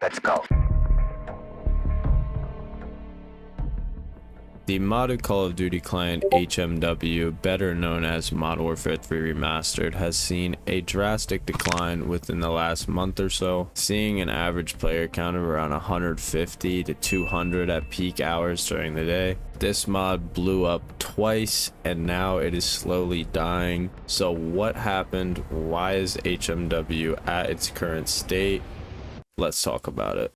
Let's go. The modded Call of Duty client HMW, better known as Modern Warfare 3 Remastered, has seen a drastic decline within the last month or so, seeing an average player count of around 150 to 200 at peak hours during the day. This mod blew up twice and now it is slowly dying. So what happened? Why is HMW at its current state? Let's talk about it.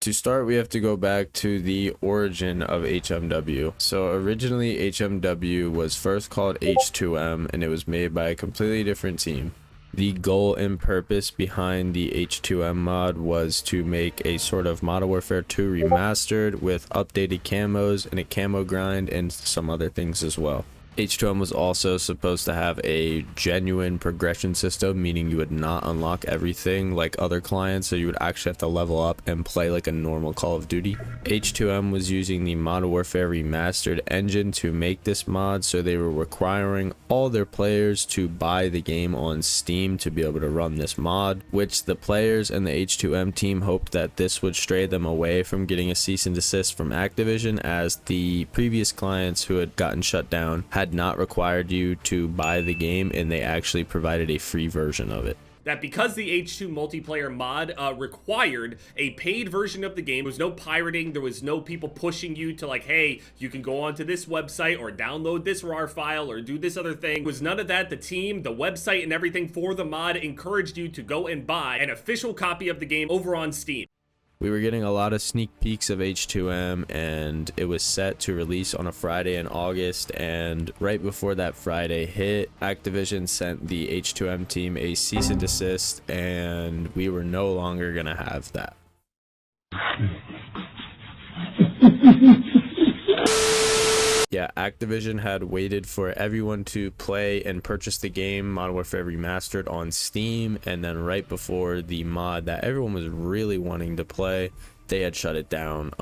To start, we have to go back to the origin of HMW. So originally HMW was first called H2M and it was made by a completely different team. The goal and purpose behind the H2M mod was to make a sort of Modern Warfare 2 remastered with updated camos and a camo grind and some other things as well. H2M was also supposed to have a genuine progression system, meaning you would not unlock everything like other clients, so you would actually have to level up and play like a normal Call of Duty. H2M was using the Modern Warfare Remastered engine to make this mod, so they were requiring all their players to buy the game on Steam to be able to run this mod, which the players and the H2M team hoped that this would stray them away from getting a cease and desist from Activision, as the previous clients who had gotten shut down had not required you to buy the game and they actually provided a free version of it. That because the H2 multiplayer mod required a paid version of the game, there was no pirating, there was no people pushing you to like, hey, you can go onto this website or download this RAR file or do this other thing. It was none of that. The team, the website, and everything for the mod encouraged you to go and buy an official copy of the game over on Steam. We were getting a lot of sneak peeks of H2M and it was set to release on a Friday in August, and right before that Friday hit, Activision sent the H2M team a cease and desist and we were no longer gonna have that. Yeah, Activision had waited for everyone to play and purchase the game Modern Warfare Remastered on Steam, and then right before the mod that everyone was really wanting to play, they had shut it down.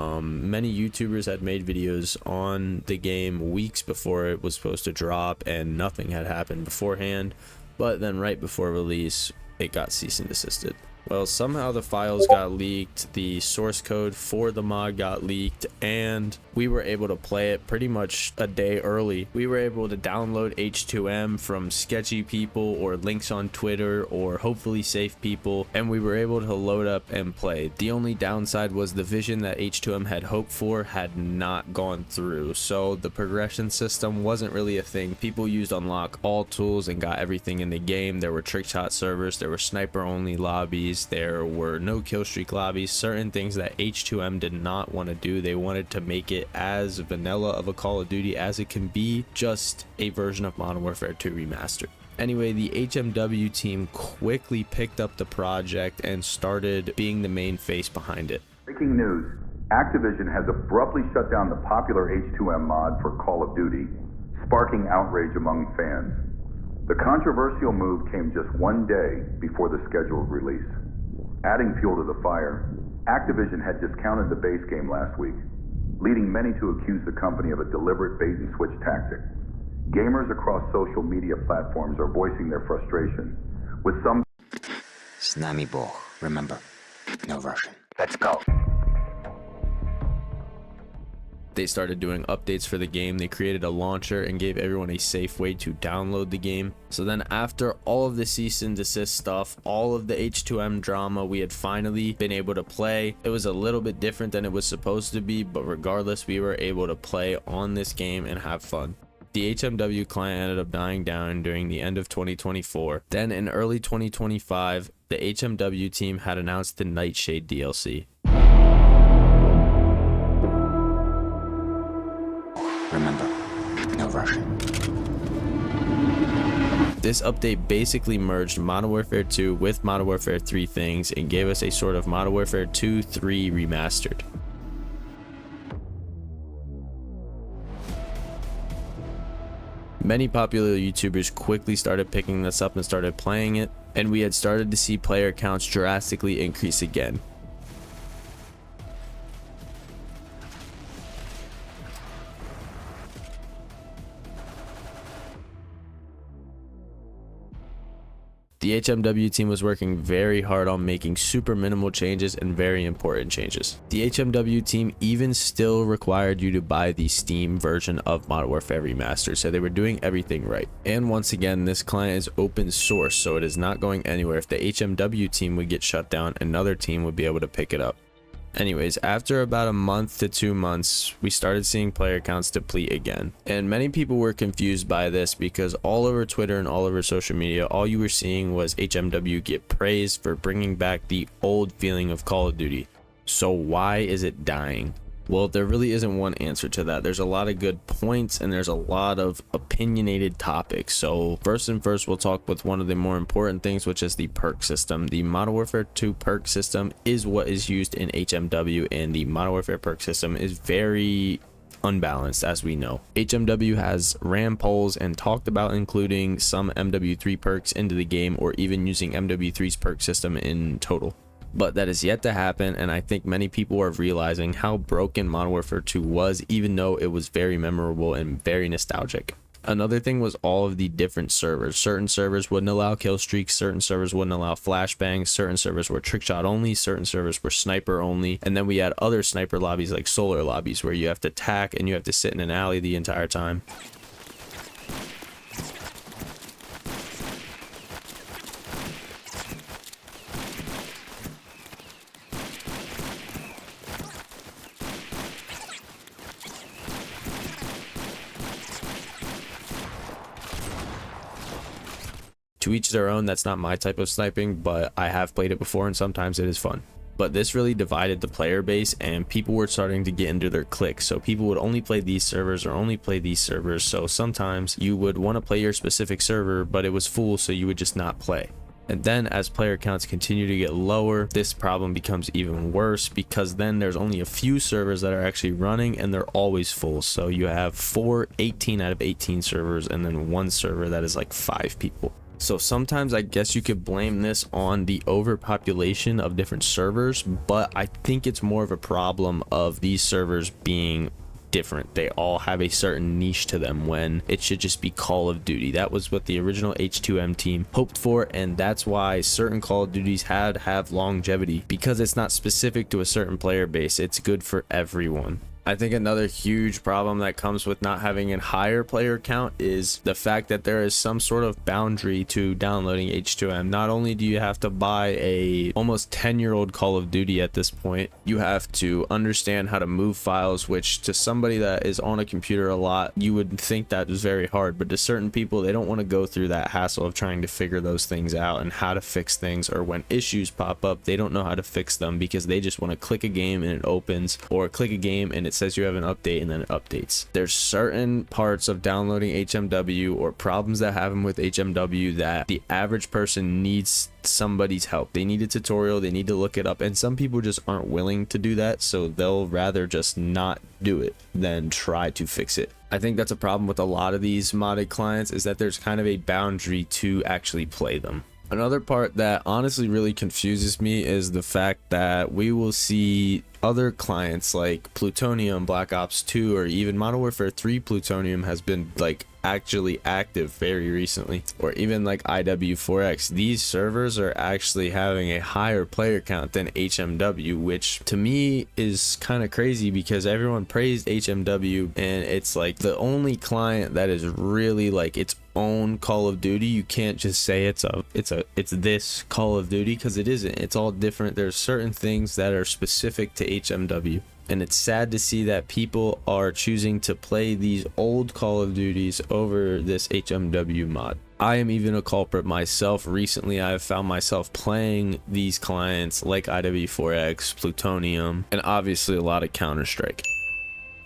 Many YouTubers had made videos on the game weeks before it was supposed to drop and nothing had happened beforehand, but then right before release it got cease and desisted. Well, somehow the files got leaked, the source code for the mod got leaked, and we were able to play it pretty much a day early. We were able to download H2M from sketchy people or links on Twitter or hopefully safe people, and we were able to load up and play. The only downside was the vision that H2M had hoped for had not gone through, so the progression system wasn't really a thing. People used unlock all tools and got everything in the game. There were trick shot servers, there were sniper only lobbies, there were no kill streak lobbies, certain things that H2M did not want to do. They wanted to make it as vanilla of a Call of Duty as it can be, just a version of Modern Warfare 2 Remastered. Anyway, the HMW team quickly picked up the project and started being the main face behind it. Breaking news, Activision has abruptly shut down the popular H2M mod for Call of Duty, sparking outrage among fans. The controversial move came just one day before the scheduled release. Adding fuel to the fire, Activision had discounted the base game last week, leading many to accuse the company of a deliberate bait-and-switch tactic. Gamers across social media platforms are voicing their frustration, with some... С нами Бог. Remember, no Russian. Let's go. They started doing updates for the game. They created a launcher and gave everyone a safe way to download the game. So then after all of the cease and desist stuff, all of the H2M drama, we had finally been able to play. It was a little bit different than it was supposed to be, but regardless, we were able to play on this game and have fun. The HMW client ended up dying down during the end of 2024. Then in early 2025, the HMW team had announced the Nightshade DLC. Remember, no Russian. This update basically merged Modern Warfare 2 with Modern Warfare 3 things and gave us a sort of Modern Warfare 2-3 remastered. Many popular YouTubers quickly started picking this up and started playing it, and we had started to see player counts drastically increase again. The HMW team was working very hard on making super minimal changes and very important changes. The HMW team even still required you to buy the Steam version of Modern Warfare Remastered, so they were doing everything right. And once again, this client is open source, so it is not going anywhere. If the HMW team would get shut down, another team would be able to pick it up. Anyways, after about a month to 2 months, we started seeing player counts deplete again. And many people were confused by this because all over Twitter and all over social media, all you were seeing was HMW get praised for bringing back the old feeling of Call of Duty. So why is it dying? Well, there really isn't one answer to that. There's a lot of good points and there's a lot of opinionated topics. So first, we'll talk with one of the more important things, which is the perk system. The Modern Warfare 2 perk system is what is used in HMW, and the Modern Warfare perk system is very unbalanced, as we know. HMW has ran polls and talked about including some MW3 perks into the game, or even using MW3's perk system in total. But that is yet to happen, and I think many people are realizing how broken Modern Warfare 2 was, even though it was very memorable and very nostalgic. Another thing was all of the different servers. Certain servers wouldn't allow kill streaks, certain servers wouldn't allow flashbangs, certain servers were trickshot only, certain servers were sniper only, and then we had other sniper lobbies like solar lobbies where you have to tack and you have to sit in an alley the entire time. To each their own. That's not my type of sniping, but I have played it before and sometimes it is fun. But this really divided the player base, and people were starting to get into their cliques. So people would only play these servers or only play these servers. So sometimes you would want to play your specific server, but it was full, so you would just not play. And then as player counts continue to get lower, this problem becomes even worse, because then there's only a few servers that are actually running and they're always full. So you have 18 out of 18 servers, and then one server that is like 5 people. So sometimes I guess you could blame this on the overpopulation of different servers, but I think it's more of a problem of these servers being different. They all have a certain niche to them when it should just be Call of Duty. That was what the original H2M team hoped for, and that's why certain Call of Duties have longevity, because it's not specific to a certain player base. It's good for everyone. I think another huge problem that comes with not having a higher player count is the fact that there is some sort of boundary to downloading H2M. Not only do you have to buy a almost 10-year-old Call of Duty at this point, you have to understand how to move files, which to somebody that is on a computer a lot, you would think that is very hard, but to certain people, they don't want to go through that hassle of trying to figure those things out and how to fix things, or when issues pop up, they don't know how to fix them because they just want to click a game and it opens, or click a game and it says you have an update and then it updates. There's certain parts of downloading HMW or problems that happen with HMW that the average person needs somebody's help. They need a tutorial, they need to look it up, and some people just aren't willing to do that, so they'll rather just not do it than try to fix it. I think that's a problem with a lot of these modded clients, is that there's kind of a boundary to actually play them. Another part that honestly really confuses me is the fact that we will see other clients like Plutonium, Black Ops 2, or even Modern Warfare 3 Plutonium has been like actually active very recently, or even like IW4X. These servers are actually having a higher player count than HMW, which to me is kind of crazy because everyone praised HMW, and it's like the only client that is really like its own Call of Duty. You can't just say it's this Call of Duty, because it isn't. It's all different. There's certain things that are specific to HMW, and it's sad to see that people are choosing to play these old Call of Duties over this HMW mod. I am even a culprit myself. Recently I have found myself playing these clients like IW4X, Plutonium, and obviously a lot of Counter-Strike.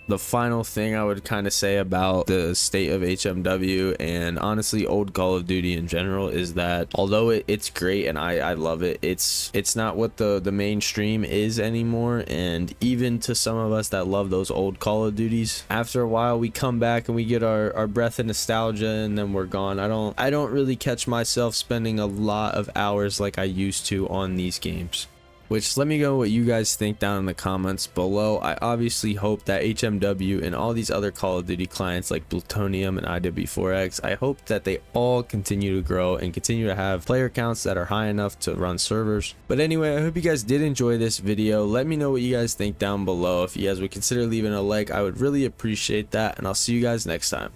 The final thing I would kind of say about the state of HMW, and honestly old Call of Duty in general, is that although it's great and I love it, it's not what the mainstream is anymore. And even to some of us that love those old Call of Duties, after a while we come back and we get our breath of nostalgia and then we're gone. I don't really catch myself spending a lot of hours like I used to on these games. Which, let me know what you guys think down in the comments below. I obviously hope that HMW and all these other Call of Duty clients like Plutonium and IW4X, I hope that they all continue to grow and continue to have player counts that are high enough to run servers. But anyway, I hope you guys did enjoy this video. Let me know what you guys think down below. If you guys would consider leaving a like, I would really appreciate that, and I'll see you guys next time.